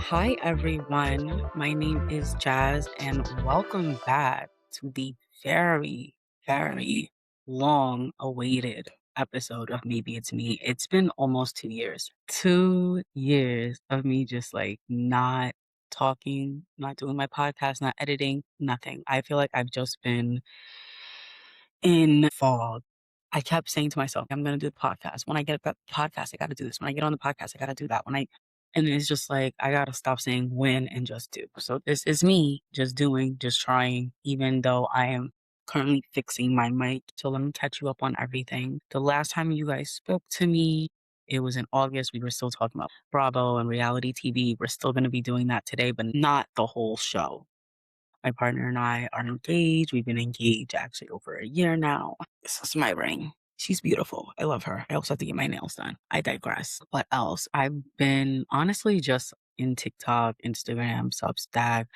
Hi, everyone. My name is Jazz, and welcome back to the very, very long awaited episode of Maybe It's Me. It's been almost 2 years. 2 years of me just like not talking, not doing my podcast, not editing, nothing. I feel like I've just been in fog. I kept saying to myself, I'm going to do the podcast. When I get a podcast, I got to do this. When I get on the podcast, I got to do that. And it's just like, I got to stop saying when and just do. So this is me just doing, just trying, even though I am currently fixing my mic. So let me catch you up on everything. The last time you guys spoke to me, it was in August. We were still talking about Bravo and reality TV. We're still going to be doing that today, but not the whole show. My partner and I are engaged. We've been engaged actually over a year now. This is my ring. She's beautiful. I love her. I also have to get my nails done. I digress. What else? I've been honestly just in TikTok, Instagram, Substack.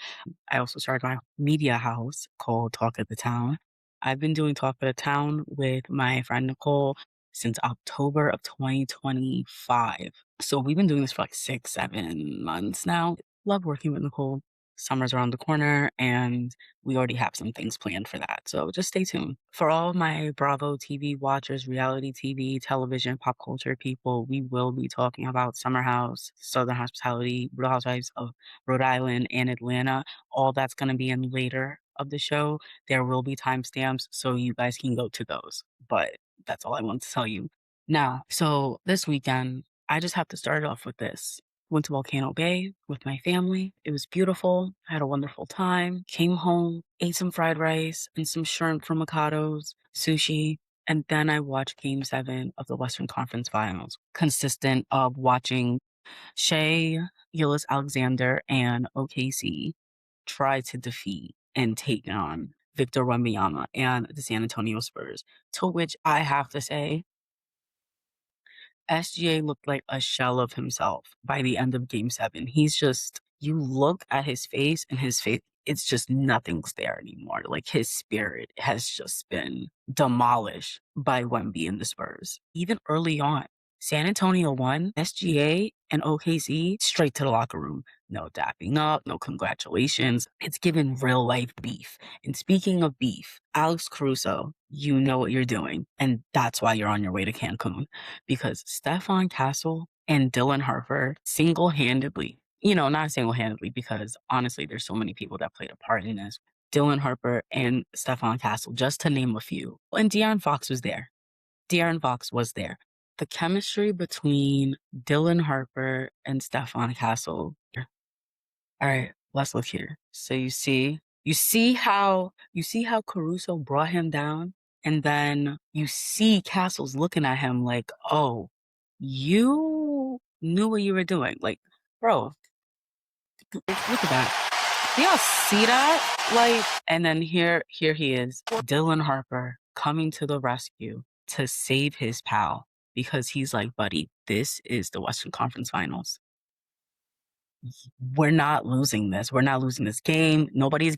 I also started my media house called Talk of the Town. I've been doing Talk of the Town with my friend Nicole since October of 2025. So we've been doing this for like 6-7 months now. Love working with Nicole. Summer's around the corner and we already have some things planned for that. So just stay tuned. For all my Bravo TV watchers, reality TV, television, pop culture people, we will be talking about Summer House, Southern Hospitality, Real Housewives of Rhode Island, and Atlanta. All that's going to be in later of the show. There will be timestamps so you guys can go to those. But that's all I want to tell you. Now, so this weekend, I just have to start off with this. Went to Volcano Bay with my family. It was beautiful. I had a wonderful time. Came home, ate some fried rice and some shrimp from Mikado's, sushi. And then I watched Game 7 of the Western Conference Finals, consistent of watching Shea, Gillis Alexander, and OKC try to defeat and take on Victor Wembanyama and the San Antonio Spurs, to which I have to say, SGA looked like a shell of himself by the end of Game 7. He's just, you look at his face and his face, it's just nothing's there anymore. Like his spirit has just been demolished by Wemby and the Spurs. Even early on, San Antonio won, SGA and OKC straight to the locker room. No dapping up, no congratulations. It's given real life beef. And speaking of beef, Alex Caruso, you know what you're doing. And that's why you're on your way to Cancun. Because Stephon Castle and Dylan Harper single-handedly, not single-handedly, because honestly, there's so many people that played a part in this. Dylan Harper and Stephon Castle, just to name a few. And De'Aaron Fox was there. De'Aaron Fox was there. The chemistry between Dylan Harper and Stephon Castle. All right, let's look here. So you see how Caruso brought him down, and then you see Castle's looking at him like, oh, you knew what you were doing. Like, bro, look at that. Do y'all see that? Like, and then here he is, Dylan Harper coming to the rescue to save his pal because he's like, buddy, this is the Western Conference Finals. We're not losing this. We're not losing this game. Nobody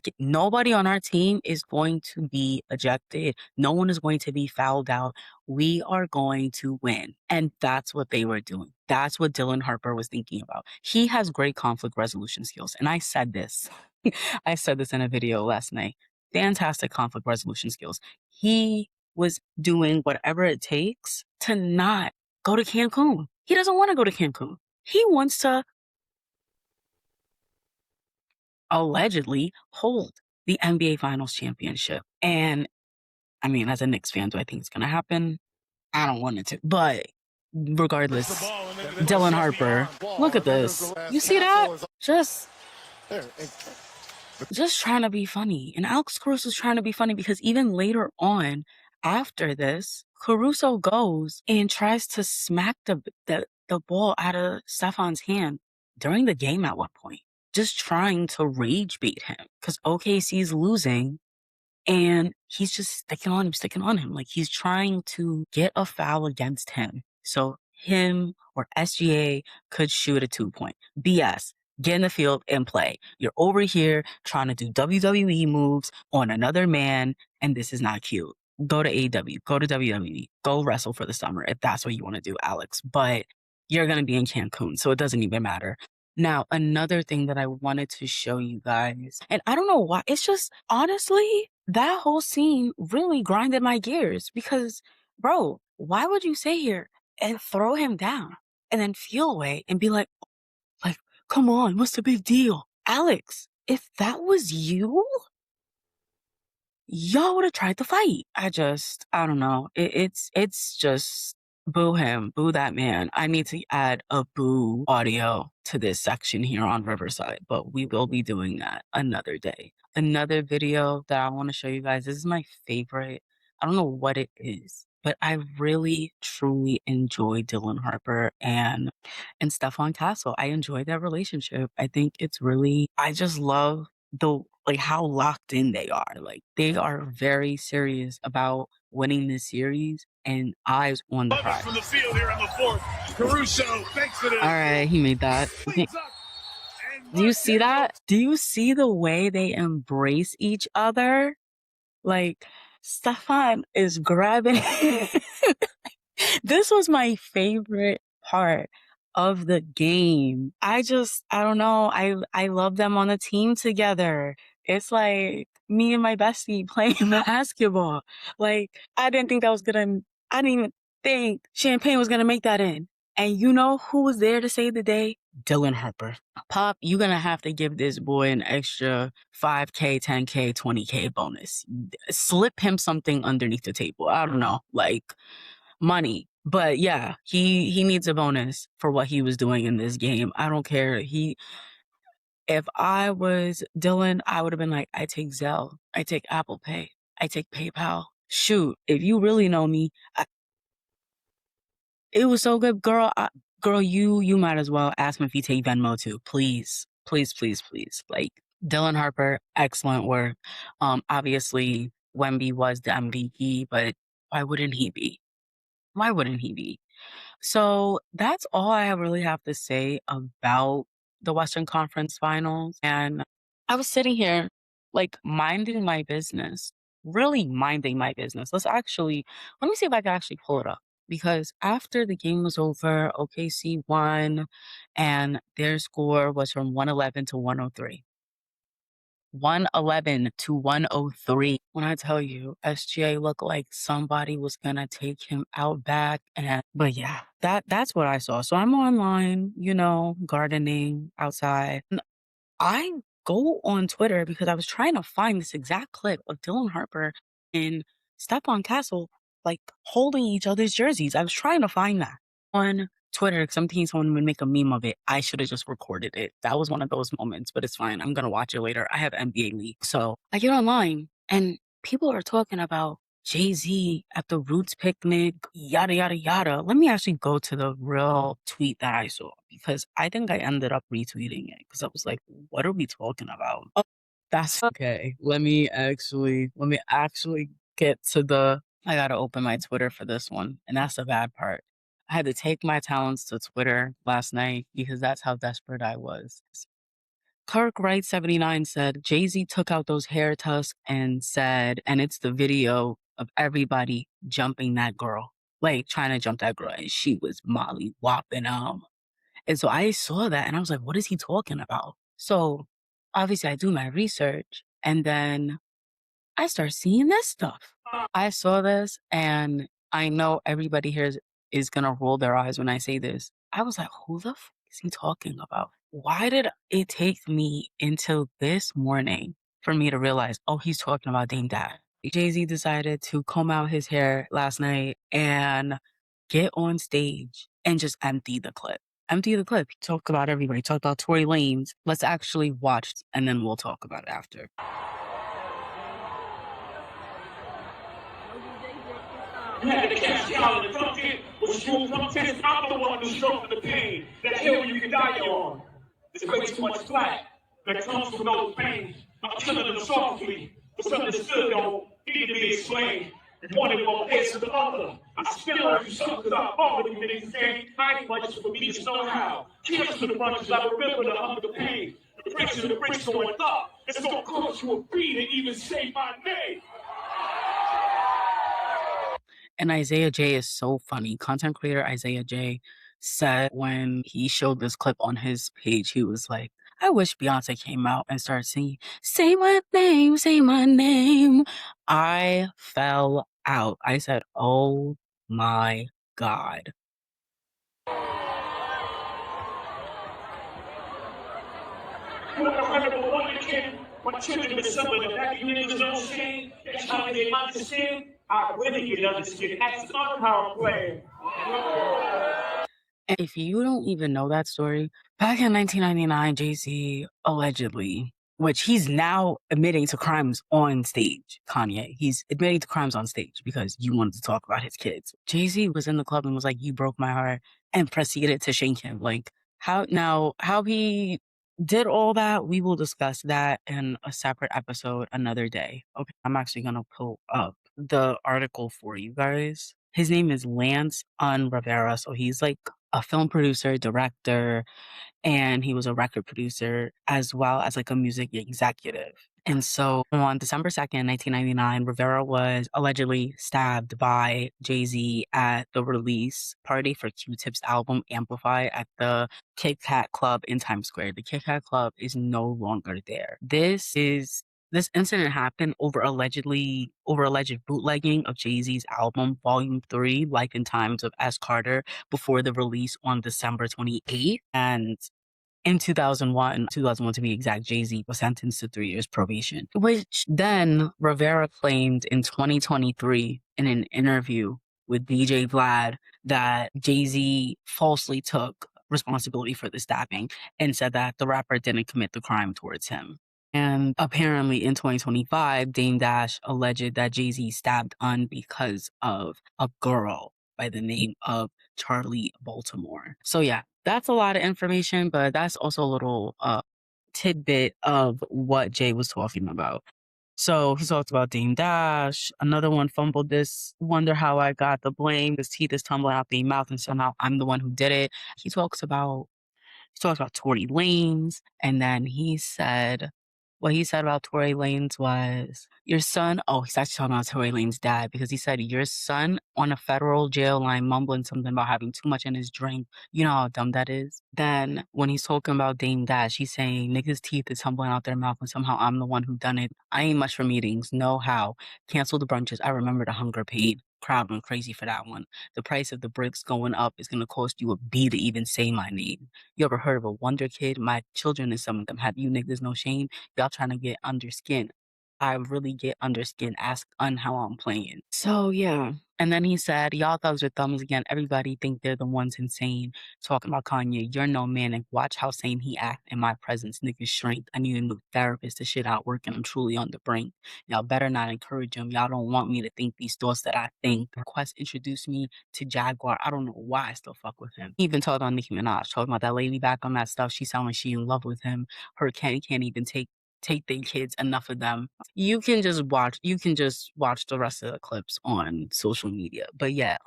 on our team is going to be ejected. No one is going to be fouled out. We are going to win. And that's what they were doing. That's what Dylan Harper was thinking about. He has great conflict resolution skills. And I said this. I said this in a video last night. Fantastic conflict resolution skills. He was doing whatever it takes to not go to Cancun. He doesn't want to go to Cancun. He wants to allegedly hold the NBA Finals championship. And I mean, as a Knicks fan, do I think it's going to happen? I don't want it to. But regardless, Dylan Harper, look at this. You see that? Just trying to be funny. And Alex Caruso's trying to be funny because even later on, after this, Caruso goes and tries to smack the ball out of Stephon's hand during the game at one point, just trying to rage bait him because OKC's losing and he's just sticking on him. Like he's trying to get a foul against him. So him or SGA could shoot a 2-point. BS. Get in the field and play. You're over here trying to do WWE moves on another man, and this is not cute. Go to AEW, go to WWE, go wrestle for the summer if that's what you want to do, Alex. But you're going to be in Cancun, so it doesn't even matter. Now, another thing that I wanted to show you guys, and I don't know why, it's just honestly, that whole scene really grinded my gears because, bro, why would you sit here and throw him down and then feel away and be like, come on, what's the big deal? Alex, if that was you, y'all would have tried to fight. I don't know. It's just boo him, boo that man. I need to add a boo audio to this section here on Riverside, but we will be doing that another day. Another video that I want to show you guys. This is my favorite. I don't know what it is, but I really truly enjoy Dylan Harper and Stephon Castle. I enjoy their relationship. I think it's really I just love the like how locked in they are. Like they are very serious about winning this series and eyes on the prize. From the field here in the fourth. Caruso thanks for All right, he made that. Do you see that? Do you see the way they embrace each other? Like Stephon is grabbing. This was my favorite part of the game. I don't know. I love them on a team together. It's like me and my bestie playing basketball. Like, I didn't even think Champagne was gonna make that in. And you know who was there to save the day? Dylan Harper. Pop, you're gonna have to give this boy an extra 5K, 10K, 20K bonus. Slip him something underneath the table. I don't know. Like, money. But yeah, he needs a bonus for what he was doing in this game. I don't care. If I was Dylan, I would have been like, I take Zelle, I take Apple Pay, I take PayPal. Shoot, if you really know me, it was so good, girl. Girl, you might as well ask him if he take Venmo too, please, please, please, please. Like Dylan Harper, excellent work. Obviously Wemby was the MVP, but why wouldn't he be? Why wouldn't he be? So that's all I really have to say about the Western Conference Finals. And I was sitting here, like, minding my business, really minding my business. Let me see if I can actually pull it up. Because after the game was over, OKC won, and their score was from 111 to 103. 111 to 103. When I tell you, SGA looked like somebody was gonna take him out back. But yeah, that's what I saw. So I'm online, gardening outside. And I go on Twitter because I was trying to find this exact clip of Dylan Harper and Stephon Castle like holding each other's jerseys. I was trying to find that on Twitter because I'm thinking someone would make a meme of it. I should have just recorded it. That was one of those moments, but it's fine. I'm gonna watch it later. I have NBA League. So I get online and people are talking about Jay-Z at the Roots picnic, yada, yada, yada. Let me actually go to the real tweet that I saw because I think I ended up retweeting it because I was like, what are we talking about? Oh, that's okay. Let me actually get to I gotta open my Twitter for this one. And that's the bad part. I had to take my talents to Twitter last night because that's how desperate I was. Kirk Wright 79 said Jay-Z took out those hair tusks and said, and it's the video of everybody jumping that girl, like trying to jump that girl, and she was molly whopping And so I saw that and I was like, what is he talking about? So obviously I do my research and then I start seeing this stuff. I saw this and I know everybody here is gonna roll their eyes when I say this. I was like, who the is he talking about? Why did it take me until this morning for me to realize, oh, he's talking about Dame Dad? Jay-Z decided to comb out his hair last night and get on stage and just empty the clip. Empty the clip. Talk about everybody. Talk about Tory Lanez. Let's actually watch and then we'll talk about it after. You had to catch y'all in the front pit, which you front pit. I'm the one who's stroking the pain. That hill you can die on. There's way too much flack that comes from those pains. I'm killing them softly. What's understood don't need to be explained. One in one place to the other. I still have you suckers out all of you niggas game. I ain't much for me to know how. Cheers to the runners, I remember the hunger pain. The price of the bricks going up. It's gonna cost you a fee to even say my name. And Isaiah J is so funny. Content creator Isaiah J said when he showed this clip on his page, he was like, I wish Beyonce came out and started singing, say my name, say my name. I fell out. I said, oh my God. You want to remember one of the kid, when children assembled the back of your own skin, they trying to get understand. I really get understand. That's not how I'm playing. And if you don't even know that story, back in 1999, Jay-Z allegedly, which he's now admitting to crimes on stage, Kanye, he's admitting to crimes on stage because you wanted to talk about his kids. Jay-Z was in the club and was like, you broke my heart, and proceeded to shank him. Like, how he did all that, we will discuss that in a separate episode another day. Okay, I'm actually going to pull up the article for you guys. His name is Lance Rivera, so he's like a film producer, director, and he was a record producer as well as like a music executive. And so on December 2nd, 1999, Rivera was allegedly stabbed by Jay-Z at the release party for Q-Tip's album Amplify at the Kit Kat Club in Times Square. The Kit Kat Club is no longer there. This incident happened over alleged bootlegging of Jay-Z's album Volume 3, Life and Times of S. Carter, before the release on December 28th. And in 2001 to be exact, Jay-Z was sentenced to 3 years probation, which then Rivera claimed in 2023 in an interview with DJ Vlad that Jay-Z falsely took responsibility for the stabbing and said that the rapper didn't commit the crime towards him. And apparently in 2025, Dame Dash alleged that Jay-Z stabbed Un because of a girl by the name of Charlie Baltimore. So yeah, that's a lot of information, but that's also a little tidbit of what Jay was talking about. So he talked about Dame Dash. Another one fumbled this. Wonder how I got the blame. His teeth is tumbling out the mouth, and somehow I'm the one who did it. He talks about Tory Lanez, and then what he said about Tory Lanez was, your son, he's actually talking about Tory Lanez's dad, because he said, your son on a federal jail line mumbling something about having too much in his drink. You know how dumb that is? Then when he's talking about Dame Dash, he's saying, niggas' teeth is tumbling out their mouth and somehow I'm the one who done it. I ain't much for meetings. No how. Cancel the brunches. I remember the hunger paid. Crowd went crazy for that one. The price of the bricks going up is going to cost you a B to even say my name. You ever heard of a wonder kid? My children and some of them. Have you niggas no shame? Y'all trying to get under skin. I really get under skin. Ask Un how I'm playing. So yeah. And then he said, y'all thugs with thumbs again. Everybody think they're the ones insane. Talking about Kanye. You're no man, and watch how sane he act in my presence. Niggas shrink. I need a new therapist. The shit out working. I'm truly on the brink. Y'all better not encourage him. Y'all don't want me to think these thoughts that I think. Quest introduced me to Jaguar. I don't know why I still fuck with him. He even told on Nicki Minaj. Talking about that lady back on that stuff. She sound like she in love with him. Her can't even take their kids, enough of them. You can just watch the rest of the clips on social media. But yeah,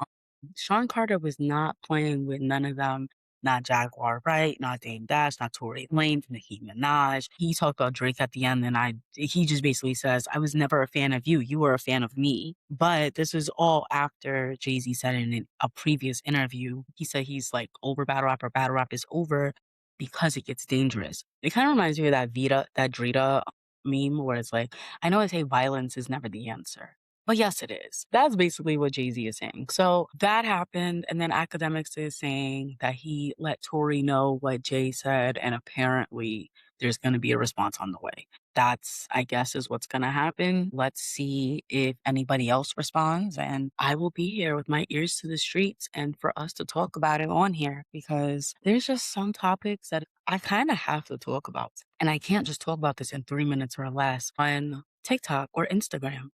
Sean Carter was not playing with none of them. Not Jaguar, Wright, not Dame Dash, not Tory Lanez, Nicki Minaj. He talked about Drake at the end, and he just basically says, I was never a fan of you. You were a fan of me. But this was all after Jay-Z said in a previous interview, he said he's like over battle rap, or battle rap is over because it gets dangerous. It kind of reminds me of that Drita meme where it's like, I know I say violence is never the answer, but yes, it is. That's basically what Jay-Z is saying. So that happened, and then Academics is saying that he let Tory know what Jay said, and apparently there's going to be a response on the way. That's, I guess, is what's going to happen. Let's see if anybody else responds, and I will be here with my ears to the streets and for us to talk about it on here, because there's just some topics that I kind of have to talk about, and I can't just talk about this in 3 minutes or less on TikTok or Instagram.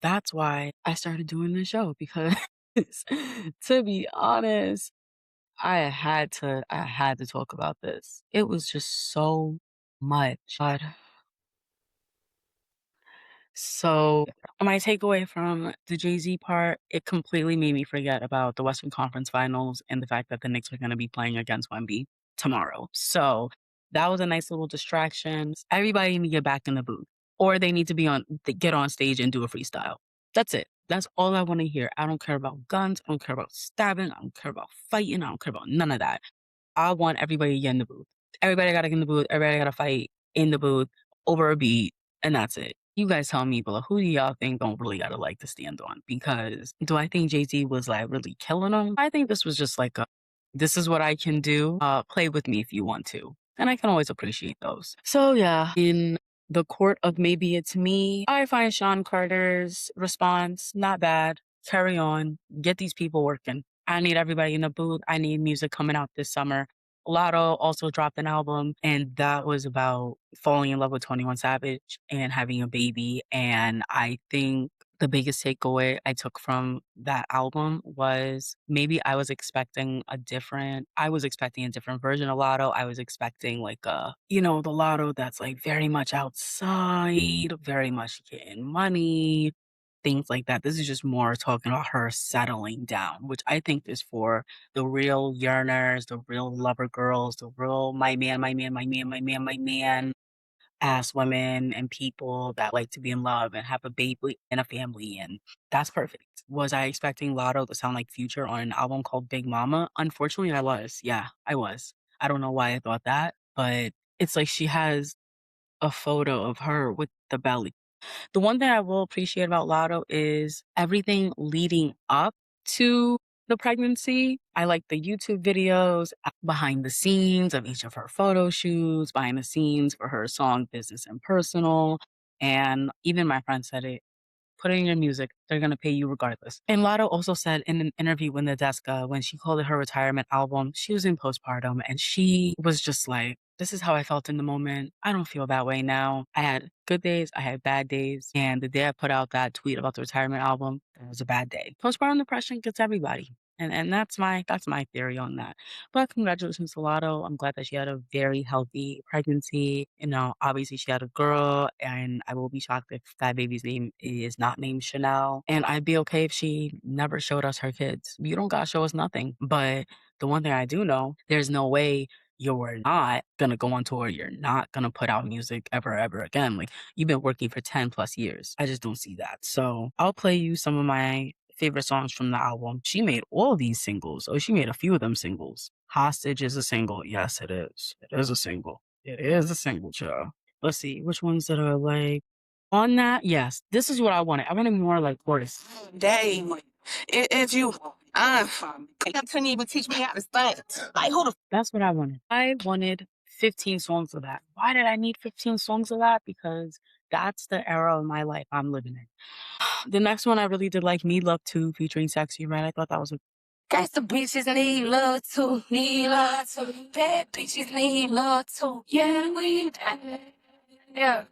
That's why I started doing this show, because to be honest, I had to talk about this. It was just so much. But so my takeaway from the Jay-Z part, it completely made me forget about the Western Conference Finals and the fact that the Knicks are going to be playing against Wemby tomorrow. So that was a nice little distraction. Everybody need to get back in the booth, or they need to get on stage and do a freestyle. That's it. That's all I wanna hear. I don't care about guns, I don't care about stabbing, I don't care about fighting, I don't care about none of that. I want everybody to get in the booth. Everybody gotta get in the booth, everybody gotta fight in the booth over a beat, and that's it. You guys tell me, but who do y'all think don't really got a leg to stand on? Because do I think Jay-Z was, like, really killing them? I think this was just like a, "This is what I can do, play with me if you want to." And I can always appreciate those. So, yeah, in the court of maybe it's me, I find Sean Carter's response not bad. Carry on. Get these people working. I need everybody in the booth. I need music coming out this summer. Latto also dropped an album, and that was about falling in love with 21 Savage and having a baby. And I think the biggest takeaway I took from that album was maybe I was expecting a different version of Latto. I was expecting like the Latto that's like very much outside, very much getting money, things like that. This is just more talking about her settling down, which I think is for the real yearners, the real lover girls, the real my man, my man, my man, my man, my man ass women and people that like to be in love and have a baby and a family, and that's perfect. Was I expecting Latto to sound like Future on an album called Big Mama? Unfortunately, I was. Yeah, I was. I don't know why I thought that, but it's like she has a photo of her with the belly. The one thing I will appreciate about Latto is everything leading up to the pregnancy. I like the YouTube videos, behind the scenes of each of her photo shoots, behind the scenes for her song Business and Personal. And even my friend said it, put it in your music. They're gonna pay you regardless. And Latto also said in an interview with Nadeska, when she called it her retirement album, she was in postpartum and she was just like, "This is how I felt in the moment. I don't feel that way now. I had good days, I had bad days. And the day I put out that tweet about the retirement album, it was a bad day." Postpartum depression gets everybody. And that's my theory on that. But congratulations to Latto. I'm glad that she had a very healthy pregnancy. Obviously she had a girl, and I will be shocked if that baby's name is not named Chanel. And I'd be okay if she never showed us her kids. You don't gotta show us nothing. But the one thing I do know, there's no way you're not gonna go on tour. You're not gonna put out music ever, ever again. Like, you've been working for 10 plus years. I just don't see that. So I'll play you some of my favorite songs from the album. She made all these singles. Oh, she made a few of them singles. Hostage is a single. Yes, it is. It is a single. It is a single, child. Let's see which ones that are like on that. Yes, this is what I wanted. I wanted more like chorus. Dang, if you couldn't even teach me how to sing. Like, who the? That's what I wanted. I wanted 15 songs of that. Why did I need 15 songs of that? Because that's the era of my life I'm living in. The next one I really did like, Me Love Too featuring Sexy Red. I thought that was a guys, the bitches need love too, need love too. Bad bitches need love too. Yeah, yeah.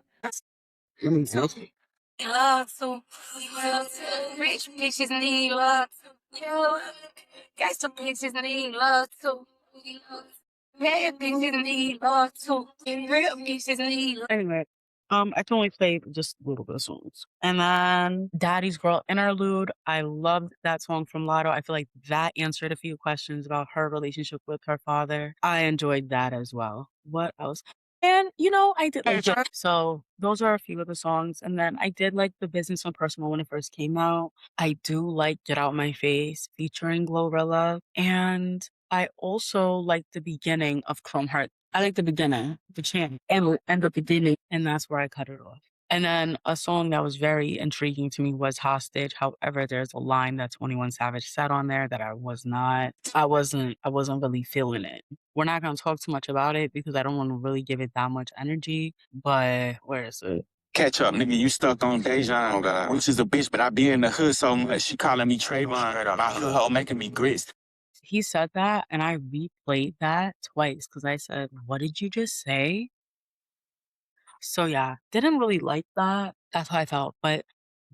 Love too. Love too. Rich bitches need love too. Yeah. Guys, the bitches need love too. Bad bitches need love too. Real bitches need love. Anyway. I can only play just a little bit of songs. And then Daddy's Girl Interlude. I loved that song from Latto. I feel like that answered a few questions about her relationship with her father. I enjoyed that as well. What else? And I did like so those are a few of the songs. And then I did like the Business and Personal when it first came out. I do like Get Out My Face featuring Glorilla. And I also like the beginning of Chrome Heart. I like the beginning, the chant, and the beginning, and that's where I cut it off. And then a song that was very intriguing to me was Hostage. However, there's a line that 21 Savage said on there that I wasn't really feeling it. We're not gonna talk too much about it because I don't want to really give it that much energy, but where is it? Catch up, nigga. You stuck on Dejan, oh, God. Which is a bitch, but I be in the hood so much. She calling me Trayvon. I hood hoe making me grits. He said that, and I replayed that twice because I said, "What did you just say?" So yeah, didn't really like that. That's how I felt. But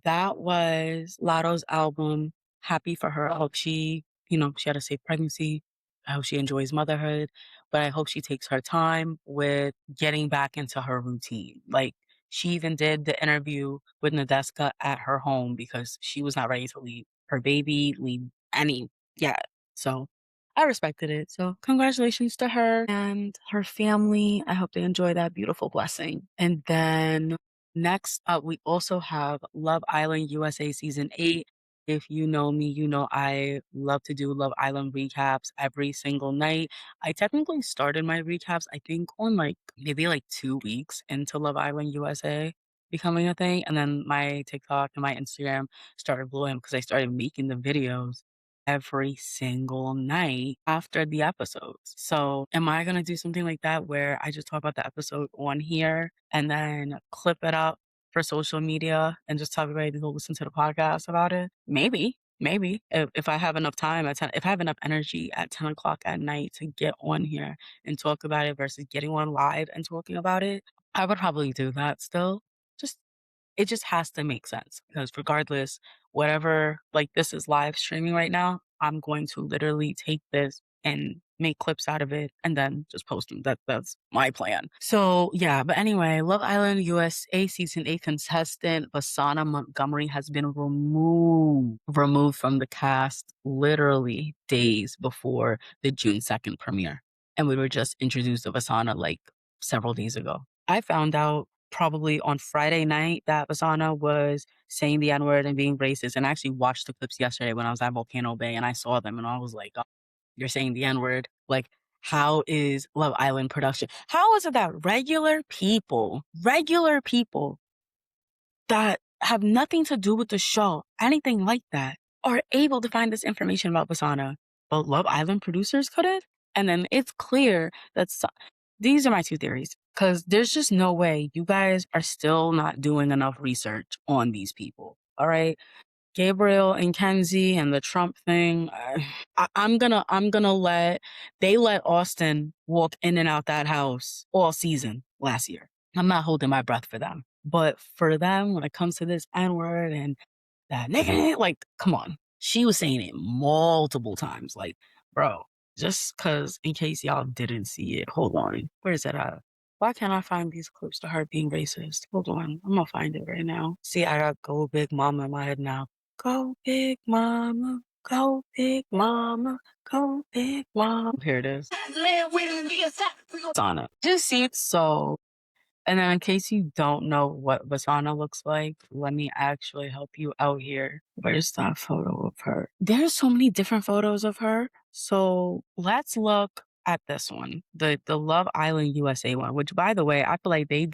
that was Latto's album. Happy for her. I hope she had a safe pregnancy. I hope she enjoys motherhood. But I hope she takes her time with getting back into her routine. Like, she even did the interview with Nadeska at her home because she was not ready to leave her baby, leave any. Yeah. So I respected it. So congratulations to her and her family. I hope they enjoy that beautiful blessing. And then next up, we also have Love Island USA Season 8. If you know me, you know I love to do Love Island recaps every single night. I technically started my recaps, I think, on like maybe like 2 weeks into Love Island USA becoming a thing. And then my TikTok and my Instagram started blowing because I started making the videos every single night after the episodes. So, am I going to do something like that where I just talk about the episode on here and then clip it up for social media and just tell everybody to go listen to the podcast about it? Maybe, maybe if I have enough time at 10, if I have enough energy at 10 o'clock at night to get on here and talk about it versus getting on live and talking about it, I would probably do that still. Just it just has to make sense because regardless, whatever, like this is live streaming right now, I'm going to literally take this and make clips out of it and then just post them. That's my plan. So yeah, but anyway, Love Island USA season 8 contestant Vasana Montgomery has been removed from the cast literally days before the June 2nd premiere. And we were just introduced to Vasana like several days ago. I found out probably on Friday night that Vasana was saying the N-word and being racist, and I actually watched the clips yesterday when I was at Volcano Bay, and I saw them, and I was like, "Oh, you're saying the N-word?" Like, how is Love Island production? How is it that regular people that have nothing to do with the show, anything like that, are able to find this information about Vasana, but Love Island producers couldn't? And then it's clear that these are my two theories, because there's just no way you guys are still not doing enough research on these people. All right. Gabriel and Kenzie and the Trump thing. I'm gonna let Austin walk in and out that house all season last year. I'm not holding my breath for them. But for them, when it comes to this N-word and that nigga, like, come on. She was saying it multiple times. Like, bro, just cause in case y'all didn't see it, hold on. Where is it at? Why can't I find these clips to her being racist? Hold on. I'm gonna find it right now. See, I got Go Big Mama in my head now. Go Big Mama, go Big Mama, go Big Mama. Here it is. It's on it. Just see it. So, and then in case you don't know what Vasana looks like, let me actually help you out here. Where's that photo of her? There's so many different photos of her. So let's look at this one, the Love Island USA one, which by the way, I feel like they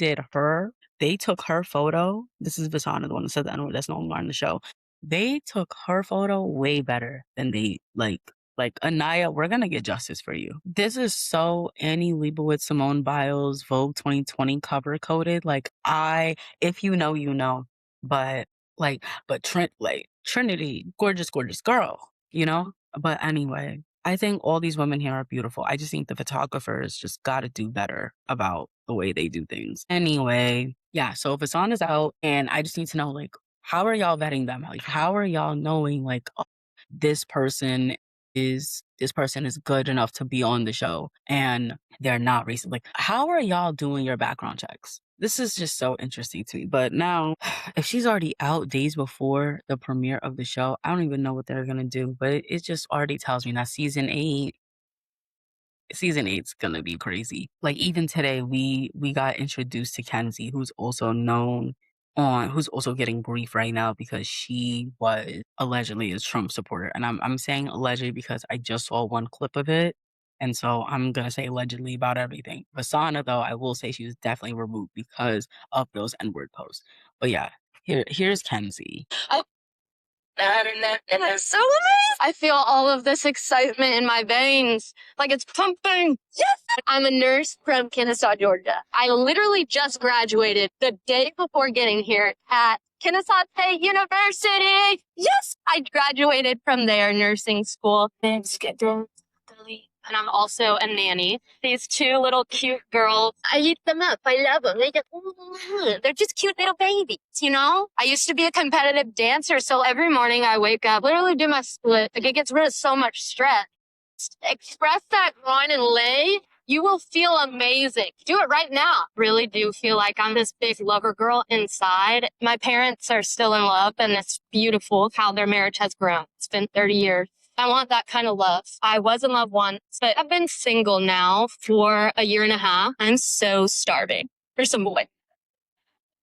took her photo. This is Vasana, the one that said that that's no longer on the show. They took her photo way better than they like Anaya, we're gonna get justice for you. This is so Annie Leibovitz, Simone Biles, Vogue 2020 cover coded. If you know, you know. But Trinity, gorgeous, gorgeous girl, you know? But anyway, I think all these women here are beautiful. I just think the photographers just gotta do better about the way they do things. Anyway, yeah, so Vasana is out, and I just need to know, like, how are y'all vetting them? Like, how are y'all knowing, like, oh, this person is good enough to be on the show and they're not racist? Like, how are y'all doing your background checks? This is just so interesting to me. But now, if she's already out days before the premiere of the show, I don't even know what they're gonna do. But it just already tells me that season eight's gonna be crazy. Like, even today, we got introduced to Kenzie, who's also getting grief right now because she was allegedly a Trump supporter. And I'm saying allegedly because I just saw one clip of it. And so I'm gonna say allegedly about everything. Vasana, though, I will say she was definitely removed because of those N-word posts. But yeah, here's Kenzie. And it's so amazing. I feel all of this excitement in my veins, like it's pumping. Yes! I'm a nurse from Kennesaw, Georgia. I literally just graduated the day before getting here at Kennesaw State University. Yes! I graduated from their nursing school. And I'm also a nanny. These two little cute girls, I eat them up. I love them. They're just cute little babies, you know? I used to be a competitive dancer, so every morning I wake up, literally do my split. Like, it gets rid of so much stress. Express that groin and lay. You will feel amazing. Do it right now. Really do feel like I'm this big lover girl inside. My parents are still in love, and it's beautiful how their marriage has grown. It's been 30 years. I want that kind of love. I was in love once, but I've been single now for a year and a half. I'm so starving for some boy.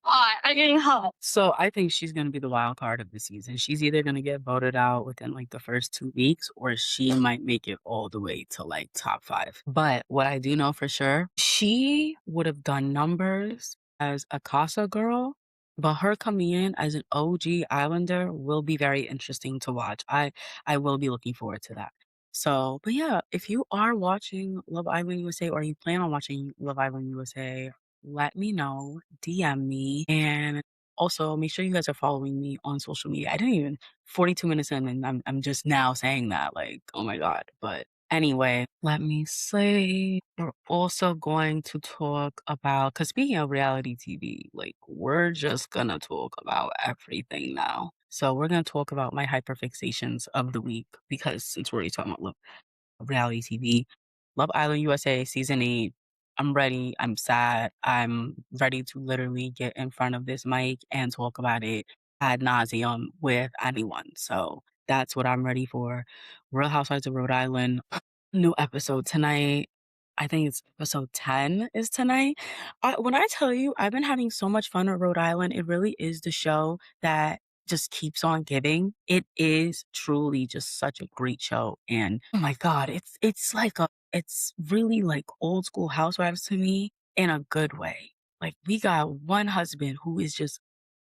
hot. I'm getting hot. So I think she's gonna be the wild card of the season. She's either gonna get voted out within like the first 2 weeks, or she might make it all the way to like top 5. But what I do know for sure, she would have done numbers as a Casa girl, but her coming in as an OG Islander will be very interesting to watch. I will be looking forward to that. So, but yeah, if you are watching Love Island USA or you plan on watching Love Island USA, let me know, DM me, and also make sure you guys are following me on social media. I didn't even 42 minutes in and I'm just now saying that, like, oh my God. But anyway, let me say we're also going to talk about, because speaking of reality TV, like we're just gonna talk about everything now. So we're gonna talk about my hyperfixations of the week, because since we're already talking about reality TV. Love Island USA season 8. I'm ready. I'm sad. I'm ready to literally get in front of this mic and talk about it ad nauseum with anyone. So that's what I'm ready for. Real Housewives of Rhode Island, new episode tonight. I think it's episode 10 is tonight. When I tell you, I've been having so much fun with Rhode Island. It really is the show that just keeps on giving. It is truly just such a great show. And oh my God, it's like it's really like old school housewives to me in a good way. Like we got one husband who is just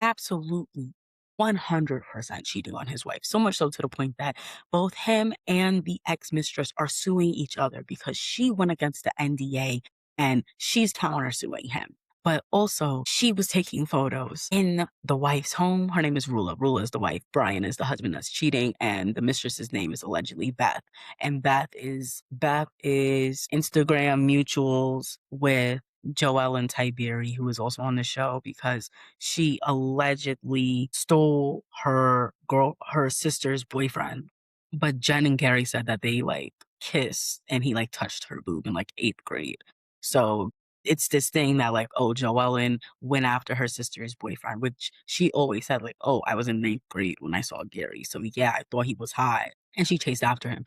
absolutely 100% cheating on his wife. So much so to the point that both him and the ex-mistress are suing each other because she went against the NDA and she's countersuing him. But also, she was taking photos in the wife's home. Her name is Rula. Rula is the wife. Brian is the husband that's cheating. And the mistress's name is allegedly Beth. And Beth is Instagram mutuals with Joelle and Tiberi, who is also on the show, because she allegedly stole her sister's boyfriend. But Jen and Gary said that they like kissed and he like touched her boob in like 8th grade. So it's this thing that like, oh, Joellen went after her sister's boyfriend, which she always said like, oh, I was in 8th grade when I saw Gary. So yeah, I thought he was hot. And she chased after him.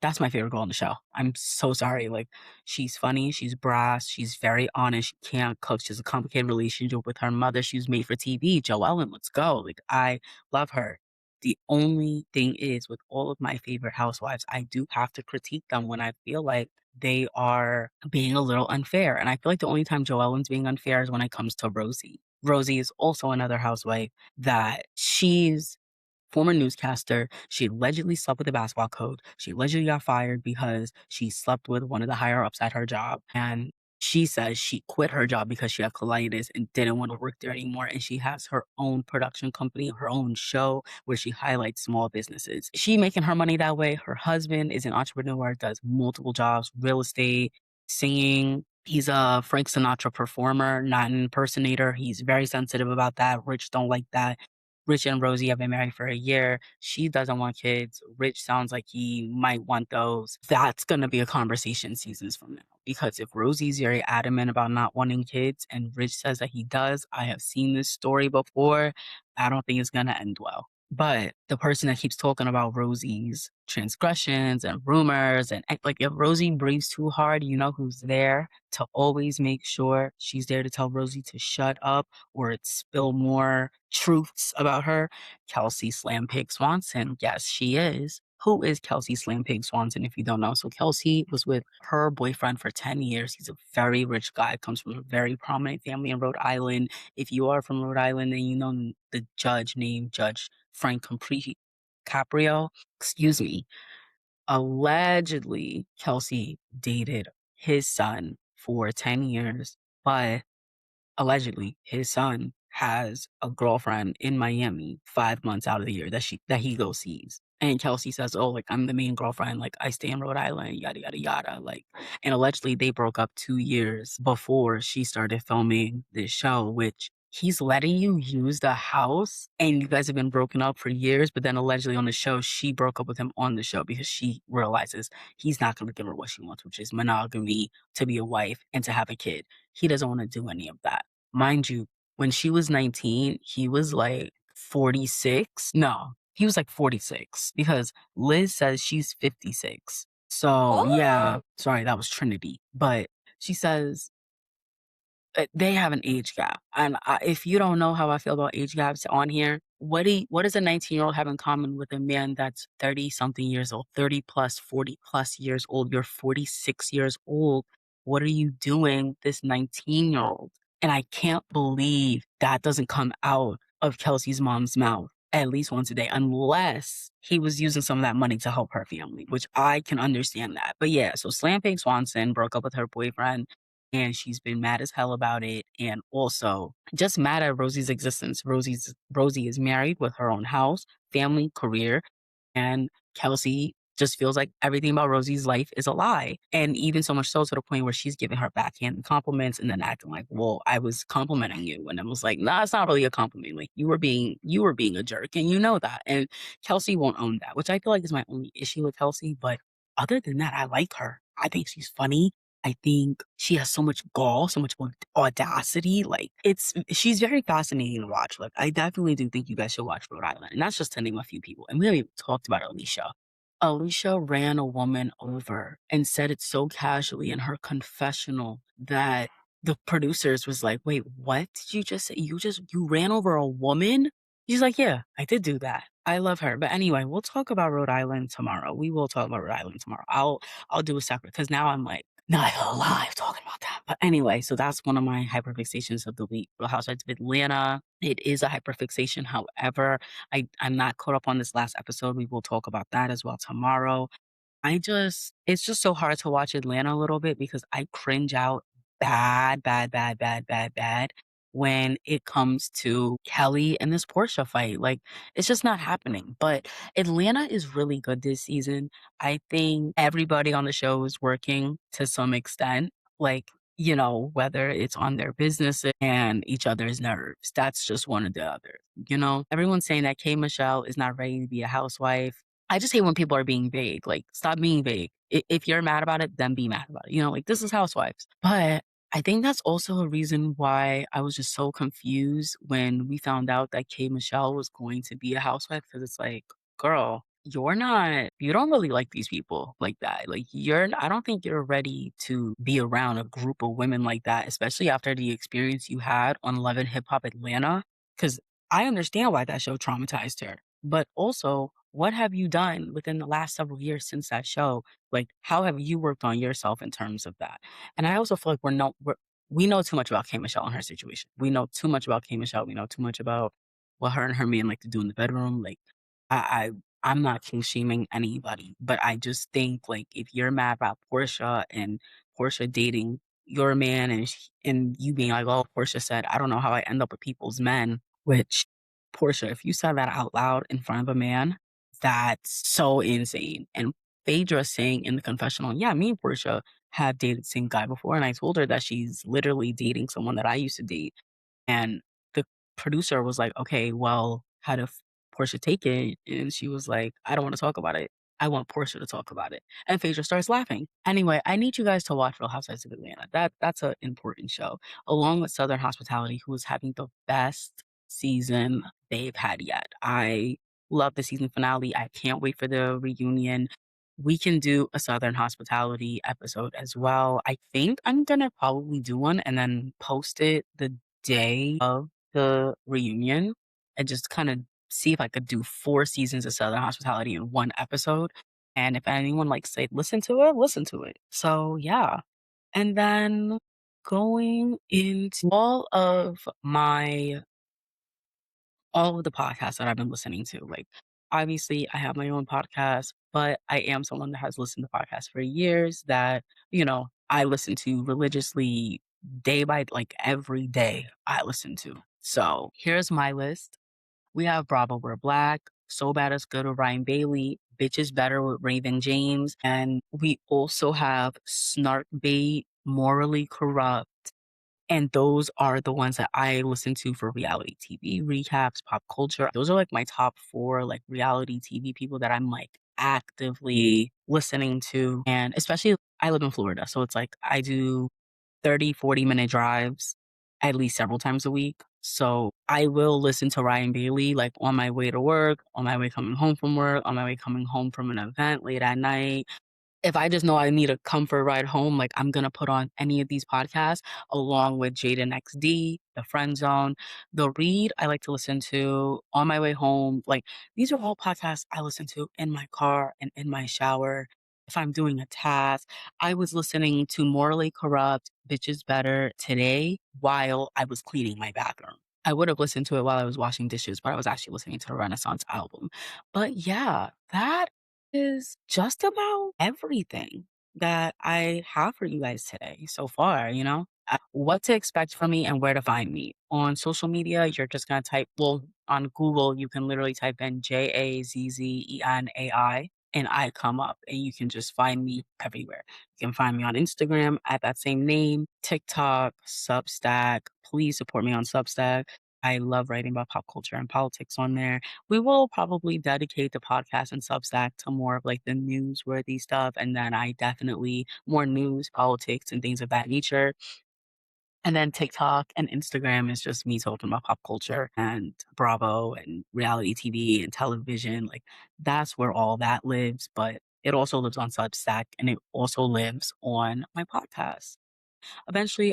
That's my favorite girl on the show. I'm so sorry. Like, she's funny, she's brass, she's very honest, she can't cook, she has a complicated relationship with her mother. She was made for TV. Joellen, let's go. Like, I love her. The only thing is, with all of my favorite housewives, I do have to critique them when I feel like they are being a little unfair. And I feel like the only time Joellen's being unfair is when it comes to Rosie. Rosie is also another housewife that she's former newscaster. She allegedly slept with a basketball coach. She allegedly got fired because she slept with one of the higher ups at her job. And she says she quit her job because she had colitis and didn't want to work there anymore. And she has her own production company, her own show where she highlights small businesses. She making her money that way. Her husband is an entrepreneur, does multiple jobs, real estate, singing. He's a Frank Sinatra performer, not an impersonator. He's very sensitive about that. Rich don't like that. Rich and Rosie have been married for a year. She doesn't want kids. Rich sounds like he might want those. That's going to be a conversation seasons from now. Because if Rosie's very adamant about not wanting kids and Rich says that he does, I have seen this story before. I don't think it's going to end well. But the person that keeps talking about Rosie's transgressions and rumors and like if Rosie breathes too hard, you know who's there to always make sure she's there to tell Rosie to shut up or spill more truths about her. Kelsey Slam Pig Swanson. Yes, she is. Who is Kelsey Slam Pig Swanson, if you don't know? So Kelsey was with her boyfriend for 10 years. He's a very rich guy, comes from a very prominent family in Rhode Island. If you are from Rhode Island, then you know the judge named Judge Frank Caprio. Excuse me. Allegedly, Kelsey dated his son for 10 years, but allegedly his son has a girlfriend in Miami 5 months out of the year that he goes sees. And Kelsey says, oh, like I'm the main girlfriend, like I stay in Rhode Island, yada yada yada. Like, and allegedly they broke up 2 years before she started filming this show, which he's letting you use the house and you guys have been broken up for years, but then allegedly on the show, she broke up with him on the show because she realizes he's not gonna give her what she wants, which is monogamy, to be a wife, and to have a kid. He doesn't want to do any of that. Mind you, when she was 19, he was like 46. No, he was like 46 because Liz says she's 56. So, yeah, sorry, that was Trinity. But she says They have an age gap, and if you don't know how I feel about age gaps on here, what does a 19-year-old have in common with a man that's 30 something years old, 30 plus, 40 plus years old? You're 46 years old. What are you doing, this 19-year-old? And I can't believe that doesn't come out of Kelsey's mom's mouth at least once a day, unless he was using some of that money to help her family, which I can understand that. But yeah, so Slam Pink Swanson broke up with her boyfriend and she's been mad as hell about it, and also just mad at Rosie's existence. Rosie is married with her own house, family, career, and Kelsey just feels like everything about Rosie's life is a lie. And even so much so to the point where she's giving her backhanded compliments and then acting like, well, I was complimenting you. And I was like, nah, it's not really a compliment. Like you were being a jerk and you know that. And Kelsey won't own that, which I feel like is my only issue with Kelsey. But other than that, I like her. I think she's funny. I think she has so much gall, so much audacity. Like she's very fascinating to watch. Like I definitely do think you guys should watch Rhode Island. And that's just to name a few people. And we haven't even talked about Alicia. Alicia ran a woman over and said it so casually in her confessional that the producers was like, wait, what did you just say? You ran over a woman? She's like, yeah, I did do that. I love her. But anyway, we'll talk about Rhode Island tomorrow. We will talk about Rhode Island tomorrow. I'll do a separate because now I'm like not alive talking about that. But anyway, so that's one of my hyperfixations of the week. Real Housewives of Atlanta. It is a hyperfixation. However, I'm not caught up on this last episode. We will talk about that as well tomorrow. It's just so hard to watch Atlanta a little bit because I cringe out bad, bad, bad, bad, bad, bad when it comes to Kelly and this Portia fight. Like, it's just not happening. But Atlanta is really good this season. I think everybody on the show is working to some extent. Like, whether it's on their business and each other's nerves. That's just one of the others. Everyone's saying that K Michelle is not ready to be a housewife. I just hate when people are being vague. Like, stop being vague. If you're mad about it, then be mad about it. Like, this is Housewives. But I think that's also a reason why I was just so confused when we found out that K Michelle was going to be a housewife. Because it's like, girl, you don't really like these people like that. Like, I don't think you're ready to be around a group of women like that, especially after the experience you had on Love and Hip Hop Atlanta. Because I understand why that show traumatized her. But also, what have you done within the last several years since that show? Like, how have you worked on yourself in terms of that? And I also feel like we know too much about K Michelle and her situation. We know too much about K Michelle. We know too much about what her and her man like to do in the bedroom. Like, I, I'm not king shaming anybody, but I just think like if you're mad about Portia and Portia dating your man and you being like, oh, Portia said, I don't know how I end up with people's men, which Portia, if you said that out loud in front of a man, that's so insane. And Phaedra saying in the confessional, yeah, me and Portia have dated the same guy before. And I told her that she's literally dating someone that I used to date. And the producer was like, okay, well, how did Portia take it? And she was like, I don't want to talk about it. I want Portia to talk about it. And Phaedra starts laughing. Anyway, I need you guys to watch Real Housewives of Atlanta. That's an important show, along with Southern Hospitality, who is having the best season they've had yet. I love the season finale. I can't wait for the reunion. We can do a Southern Hospitality episode as well. I think I'm gonna probably do one and then post it the day of the reunion and just kind of see if I could do 4 seasons of Southern Hospitality in one episode. And if anyone likes say listen to it, listen to it. So yeah. And then going into all of the podcasts that I've been listening to. Like, obviously, I have my own podcast, but I am someone that has listened to podcasts for years that, I listen to religiously day by like every day I listen to. So here's my list. We have Bravo We're Black, So Bad It's Good with Ryan Bailey, Bitches Better with Raven James, and we also have Snark Bait, Morally Corrupt. And those are the ones that I listen to for reality TV recaps, pop culture. Those are like my top 4 like reality TV people that I'm like actively listening to. And especially I live in Florida. So it's like I do 30, 40-minute drives at least several times a week. So I will listen to Ryan Bailey like on my way to work, on my way coming home from work, on my way coming home from an event late at night. If I just know I need a comfort ride home, like, I'm gonna put on any of these podcasts along with Jaden XD, The Friend Zone, The Read I like to listen to on my way home. Like, these are all podcasts I listen to in my car and in my shower. If I'm doing a task, I was listening to Morally Corrupt, Bitches Better today while I was cleaning my bathroom. I would have listened to it while I was washing dishes, but I was actually listening to the Renaissance album. But yeah, that is just about everything that I have for you guys today so far, what to expect from me and where to find me. On social media, you're just going to on Google, you can literally type in JAZZENAI and I come up and you can just find me everywhere. You can find me on Instagram at that same name, TikTok, Substack. Please support me on Substack. I love writing about pop culture and politics on there. We will probably dedicate the podcast and Substack to more of like the newsworthy stuff. And then I definitely more news, politics, and things of that nature. And then TikTok and Instagram is just me talking about pop culture and Bravo and reality TV and television. Like that's where all that lives. But it also lives on Substack and it also lives on my podcast. Eventually,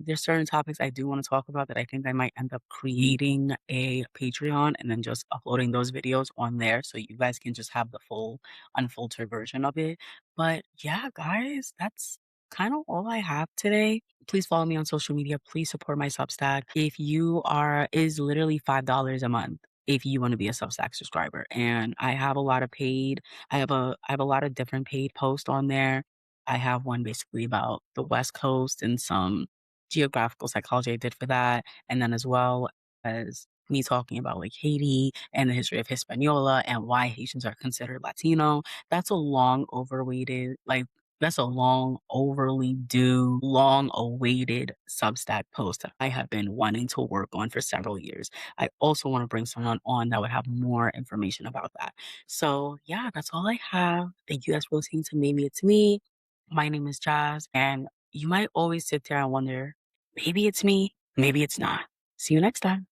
there's certain topics I do want to talk about that I think I might end up creating a Patreon and then just uploading those videos on there so you guys can just have the full unfiltered version of it. But yeah, guys, that's kind of all I have today. Please follow me on social media. Please support my Substack. If you are, is literally $5 a month if you want to be a Substack subscriber. And I have a lot of I have a lot of different paid posts on there. I have one basically about the West Coast and some geographical psychology I did for that, and then as well as me talking about, like, Haiti and the history of Hispaniola and why Haitians are considered Latino. That's a long overweighted like, that's a long, overly due, long-awaited Substack post that I have been wanting to work on for several years. I also wanna bring someone on that would have more information about that. So, yeah, that's all I have. Thank you guys for listening to Maybe It's Me. My name is Jazz, and you might always sit there and wonder, maybe it's me, maybe it's not. See you next time.